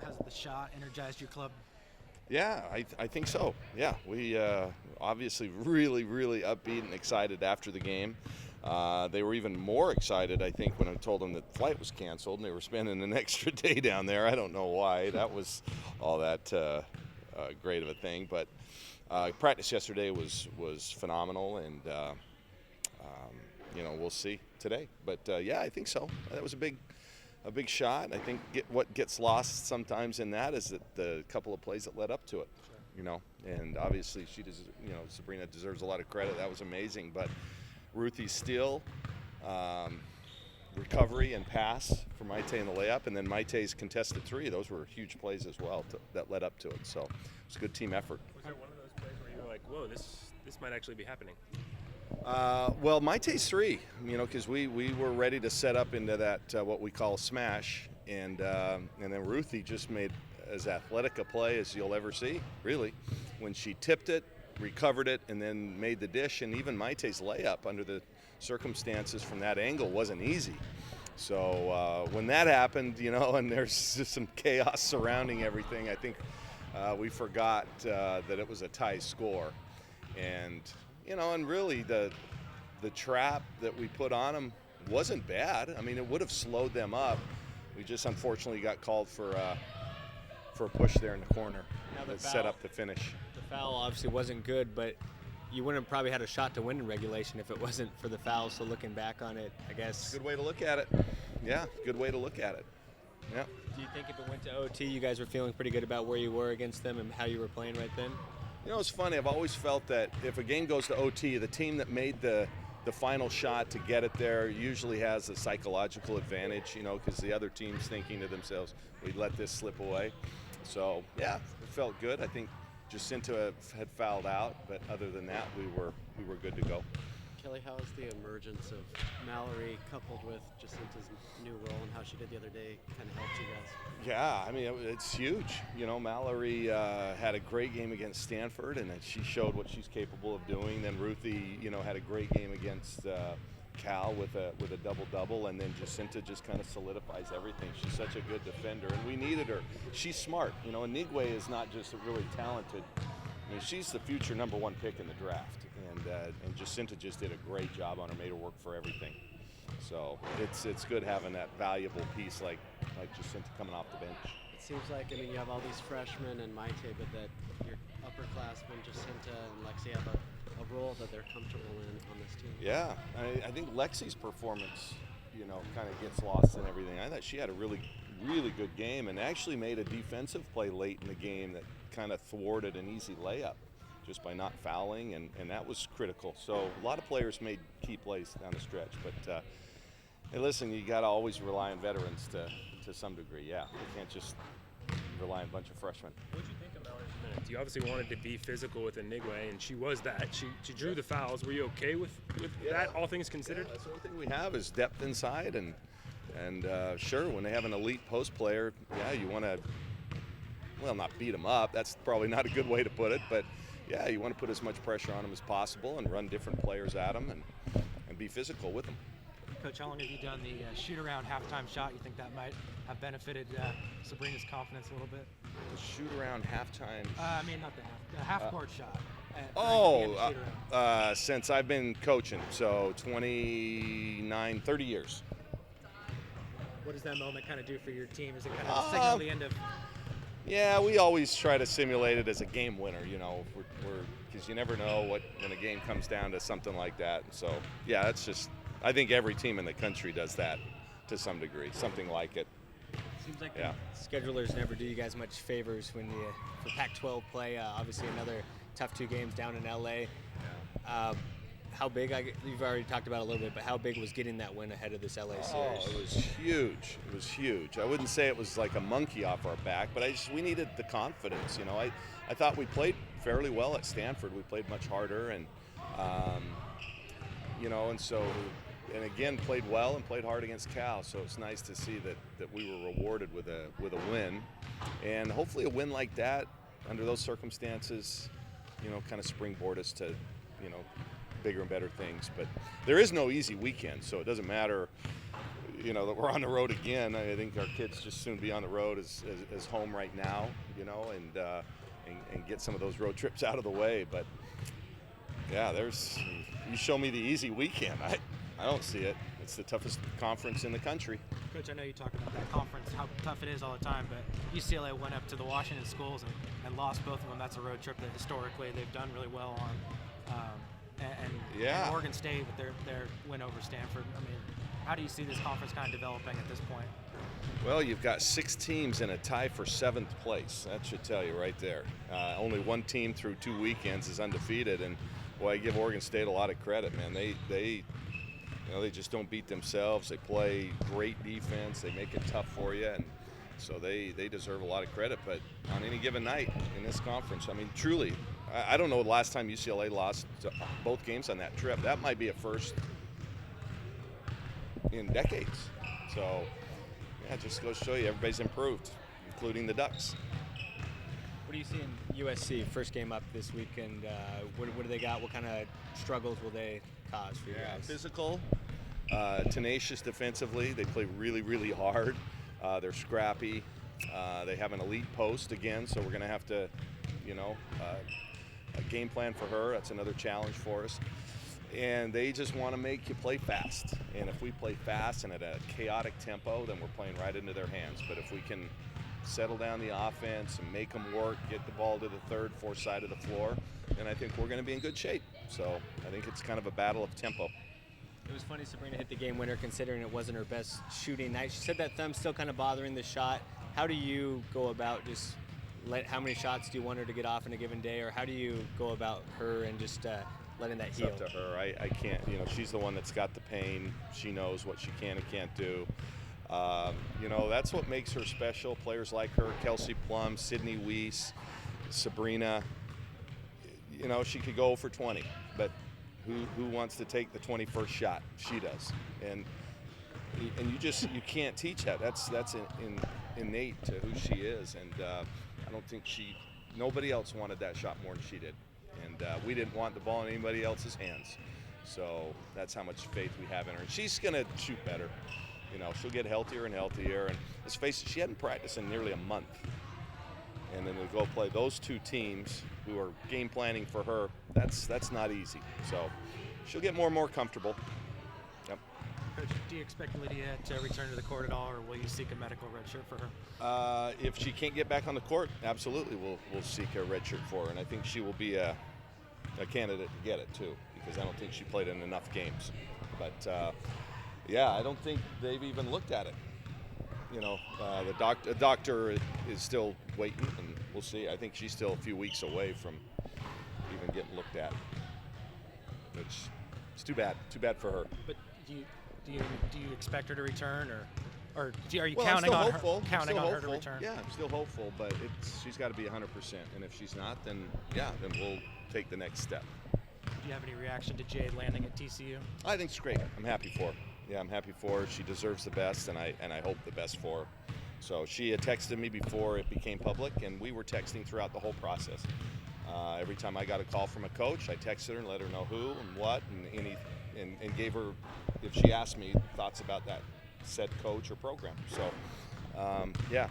Has the shot energized your club? Yeah, I think so. Yeah, we obviously really upbeat and excited after the game. They were even more excited, I think, when I told them that the flight was canceled and they were spending an extra day down there. I don't know why that was all that great of a thing, but practice yesterday was phenomenal, and we'll see today. But yeah, I think so. That was a big shot. I think what gets lost sometimes in that is that the couple of plays that led up to it, and obviously Sabrina deserves a lot of credit. That was amazing. But Ruthie's steal, recovery, and pass for Maite in the layup, and then Maite's contested three. Those were huge plays as well that led up to it. So it's a good team effort. Was there one of those plays where you were like, whoa, this might actually be happening? Well, Maite's three, because we were ready to set up into that what we call smash, and then Ruthie just made as athletic a play as you'll ever see, really, when she tipped it, recovered it, and then made the dish. And even Maite's layup under the circumstances from that angle wasn't easy. So when that happened, and there's just some chaos surrounding everything, I think we forgot that it was a tie score, and really the trap that we put on them wasn't bad. I mean, it would have slowed them up. We just unfortunately got called for a push there in the corner that set up the finish. The foul obviously wasn't good, but you wouldn't have probably had a shot to win in regulation if it wasn't for the foul. So looking back on it, I guess. Good way to look at it. Yeah, good way to look at it. Yeah. Do you think if it went to OT, you guys were feeling pretty good about where you were against them and how you were playing right then? It's funny. I've always felt that if a game goes to OT, the team that made the final shot to get it there usually has a psychological advantage, because the other team's thinking to themselves, we let this slip away. So, yeah, it felt good. I think Jacinta had fouled out, but other than that, we were good to go. Kelly, how has the emergence of Mallory coupled with Jacinta's new role and how she did the other day kind of helped you guys? Yeah, I mean, it's huge. Mallory had a great game against Stanford, and she showed what she's capable of doing. Then Ruthie, had a great game against Cal with a double-double, and then Jacinta just kind of solidifies everything. She's such a good defender, and we needed her. She's smart. Anigwe is not just a really talented. I mean, she's the future number one pick in the draft, and Jacinta just did a great job on her, made her work for everything. So it's good having that valuable piece like Jacinta coming off the bench. It seems like, you have all these freshmen and Maite, but that your upperclassmen, Jacinta and Lexi, have a role that they're comfortable in on this team. Yeah, I think Lexi's performance, kind of gets lost in everything. I thought she had a really good game and actually made a defensive play late in the game that kind of thwarted an easy layup just by not fouling, and that was critical. So a lot of players made key plays down the stretch, but hey, listen, you got to always rely on veterans to some degree. Yeah, you can't just rely on a bunch of freshmen. What did you think of Mallory's minutes? You obviously wanted to be physical with Enigwe, and she was that. She drew the fouls. Were you okay with that, all things considered? Yeah, that's the only thing we have is depth inside, and sure, when they have an elite post player, yeah, you want to, well, not beat them up. That's probably not a good way to put it, but yeah, you want to put as much pressure on them as possible and run different players at them and be physical with them. Coach, how long have you done the shoot-around halftime shot? You think that might have benefited Sabrina's confidence a little bit? The shoot-around halftime? Not the half-court shot. Since I've been coaching, so 29, 30 years. What does that moment kind of do for your team? Is it kind of signal the end of? Yeah, we always try to simulate it as a game winner, because you never know when a game comes down to something like that. And so, yeah, that's just, I think every team in the country does that to some degree, something like it. Seems like the schedulers never do you guys much favors when for Pac-12 play. Obviously, another tough 2 games down in LA. How big? You've already talked about it a little bit, but how big was getting that win ahead of this LA series? Oh, it was huge. It was huge. I wouldn't say it was like a monkey off our back, but we needed the confidence. I thought we played fairly well at Stanford. We played much harder, and and again played well and played hard against Cal. So it's nice to see that we were rewarded with a win, and hopefully a win like that under those circumstances, kind of springboard us to, bigger and better things. But there is no easy weekend, so it doesn't matter you know, that we're on the road again. I think our kids just soon be on the road as home right now, you know, and get some of those road trips out of the way. But yeah, you show me the easy weekend. I don't see it. It's the toughest conference in the country. Coach, I know you talk about that conference, how tough it is all the time, but UCLA went up to the Washington schools and lost both of them. That's a road trip that historically they've done really well on. And Oregon State with their win over Stanford. I mean, how do you see this conference kind of developing at this point? Well, you've got 6 teams in a tie for 7th place. That should tell you right there. Only one team through 2 weekends is undefeated, and boy, I give Oregon State a lot of credit, man. They just don't beat themselves. They play great defense. They make it tough for you, and so they deserve a lot of credit. But on any given night in this conference, I mean, truly, I don't know the last time UCLA lost both games on that trip. That might be a first in decades. So, yeah, it just goes to show you everybody's improved, including the Ducks. What do you see in USC? First game up this weekend. What do they got? What kind of struggles will they cause for you guys? Physical, tenacious defensively. They play really, really hard. They're scrappy. They have an elite post again, so we're going to have to, a game plan for her. That's another challenge for us. And they just want to make you play fast. And if we play fast and at a chaotic tempo, then we're playing right into their hands. But if we can settle down the offense and make them work, get the ball to the third, fourth side of the floor, then I think we're going to be in good shape. So I think it's kind of a battle of tempo. It was funny Sabrina hit the game winner considering it wasn't her best shooting night. She said that thumb's still kind of bothering the shot. How do you go about just how many shots do you want her to get off in a given day, or how do you go about her and just letting that heal? It's up to her. I can't, she's the one that's got the pain. She knows what she can and can't do. That's what makes her special. Players like her, Kelsey Plum, Sydney Weiss, Sabrina, she could go for 20, but who wants to take the 21st shot? She does. And you can't teach that. That's innate to who she is. And I don't think nobody else wanted that shot more than she did. And we didn't want the ball in anybody else's hands. So that's how much faith we have in her. And she's going to shoot better. She'll get healthier and healthier. And let's face it, she hadn't practiced in nearly a month. And then to go play those 2 teams who are game planning for her, that's not easy. So she'll get more and more comfortable. Yep. Coach, do you expect Lydia to return to the court at all, or will you seek a medical red shirt for her? If she can't get back on the court, absolutely we'll seek a red shirt for her. And I think she will be a candidate to get it too, because I don't think she played in enough games. But I don't think they've even looked at it. The doctor is still waiting, and we'll see. I think she's still a few weeks away from even getting looked at, which is too bad. Too bad for her. But do you expect her to return, or are you I'm counting still on hopeful. her to return? Yeah, I'm still hopeful, but she's got to be 100%. And if she's not, then we'll take the next step. Do you have any reaction to Jade landing at TCU? I think it's great. I'm happy for her. Yeah, I'm happy for her. She deserves the best, and I hope the best for her. So she had texted me before it became public, and we were texting throughout the whole process. Every time I got a call from a coach, I texted her and let her know who and what, and gave her, if she asked me, thoughts about that said coach or program. So,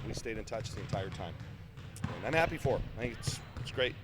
we stayed in touch the entire time. And I'm happy for her. I think it's great.